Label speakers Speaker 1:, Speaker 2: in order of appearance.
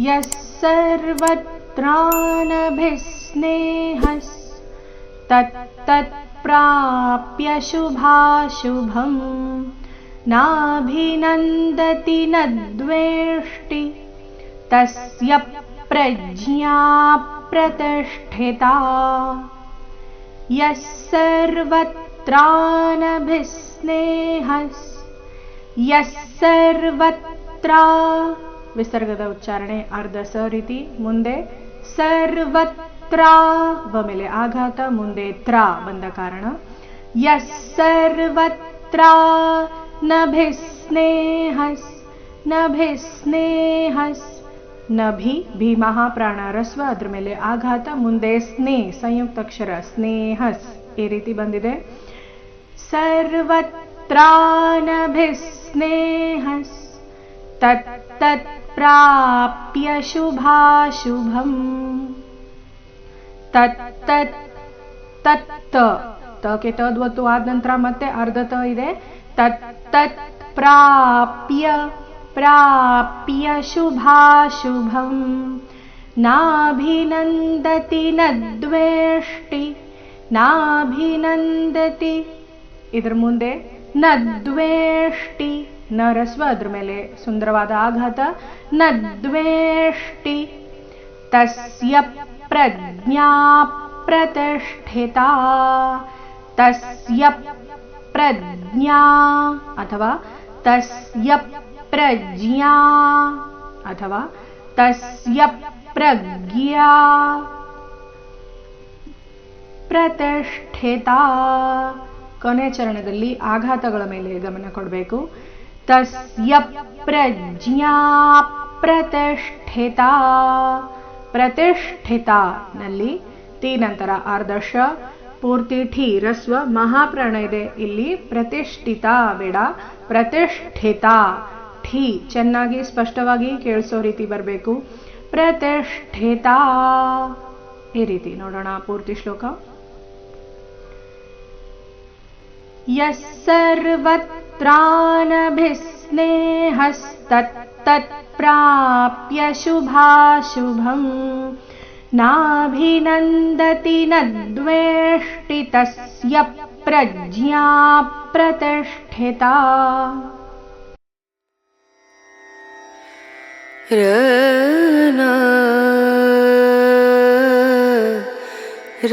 Speaker 1: यः सर्वत्रानभिस्नेहस्तत्तत्प्राप्य शुभाशुभम् नाभिनन्दति न द्वेष्टि तस्य प्रज्ञा प्रतिष्ठिता। यः सर्वत्रानभिस्नेहस् यः सर्वत्र ವಿಸರ್ಗದ ಉಚ್ಚಾರಣೆ ಅರ್ಧ ಸ ರೀತಿ, ಮುಂದೆ ಸರ್ವತ್ರ ವ ಮೇಲೆ ಆಘಾತ, ಮುಂದೆ ತ್ರ ಬಂದ ಕಾರಣ ಯಃ ಸರ್ವತ್ರ ನಭಿಸ್ನೇಹಸ್ ನಭಿಸ್ನೇಹಸ್ ನಭಿ ಭಿ ಮಹಾಪ್ರಾಣ ರಸ್ವ ಅದ್ರ ಮೇಲೆ ಆಘಾತ, ಮುಂದೆ ಸ್ನೇ ಸಂಯುಕ್ತಾಕ್ಷರ ಸ್ನೇಹಸ್ ಈ ರೀತಿ ಬಂದಿದೆ. ಸರ್ವತ್ರಾನಭಿಸ್ನೇಹಸ್ ತತ್ತತ್ಪ್ರಾಪ್ಯ ಶುಭಾಶುಭಂ ತತ್ತತ್ ತತ್ತ ತಕ್ಕೆ ತದ್ವತ್ತು ಆದ ನಂತರ ಮತ್ತೆ ಅರ್ಧ ತ ಇದೆ. ತತ್ತತ್ ಪ್ರಾಪ್ಯ ಪ್ರಾಪ್ಯ ಶುಭಾಶುಭಂ ನಾಭಿನಂದತಿ ನ ದ್ವೇಷ್ಟಿ ನಾಭಿನಂದತಿ ಇದ್ರ ಮುಂದೆ ನ ದ್ವೇಷ್ಟಿ ನ ರಸ್ವ ಅದ್ರ ಮೇಲೆ ಸುಂದರವಾದ ಆಘಾತ ನ ದ್ವೇಷ್ಟಿ ತಸ್ಯ ಪ್ರಜ್ಞಾ ಪ್ರತಿಷ್ಠಿತಾ ತಸ್ಯ ಪ್ರಜ್ಞಾ ಅಥವಾ ತಸ್ಯ ಪ್ರಜ್ಞಾ ಅಥವಾ ತಸ್ಯ ಪ್ರಜ್ಞಾ ಪ್ರತಿಷ್ಠಿತಾ. ಕೊನೆ ಚರಣದಲ್ಲಿ ಆಘಾತಗಳ ಮೇಲೆ ಗಮನ ಕೊಡಬೇಕು. ತಸ್ಯ ಪ್ರಜ್ಞಾ ಪ್ರತಿಷ್ಠಿತಾ ಪ್ರತಿಷ್ಠಿತಾ ನಲ್ಲಿ ತಿ ನಂತರ ಆರ್ಧಶ ಪೂರ್ತಿ ಠಿ ರಸ್ವ ಮಹಾಪ್ರಾಣ ಇದೆ. ಇಲ್ಲಿ ಪ್ರತಿಷ್ಠಿತಾ ಬೇಡ, ಪ್ರತಿಷ್ಠಿತಾ ಠಿ ಚೆನ್ನಾಗಿ ಸ್ಪಷ್ಟವಾಗಿ ಕೇಳಿಸೋ ರೀತಿ ಬರಬೇಕು. ಪ್ರತಿಷ್ಠಿತಾ ಈ ರೀತಿ ನೋಡೋಣ ಪೂರ್ತಿ ಶ್ಲೋಕ. ಯಃ ಸರ್ವತ್ರಾನಭಿಸ್ನೇಹಸ್ತತ್ತತ್ಪ್ರಾಪ್ಯ ಶುಭಾಶುಭಂ ನಾಭಿನಂದತಿ ನ ದ್ವೇಷ್ಟಿ ತಸ್ಯ ಪ್ರಜ್ಞಾ ಪ್ರತಿಷ್ಠಿತಾ.
Speaker 2: ರ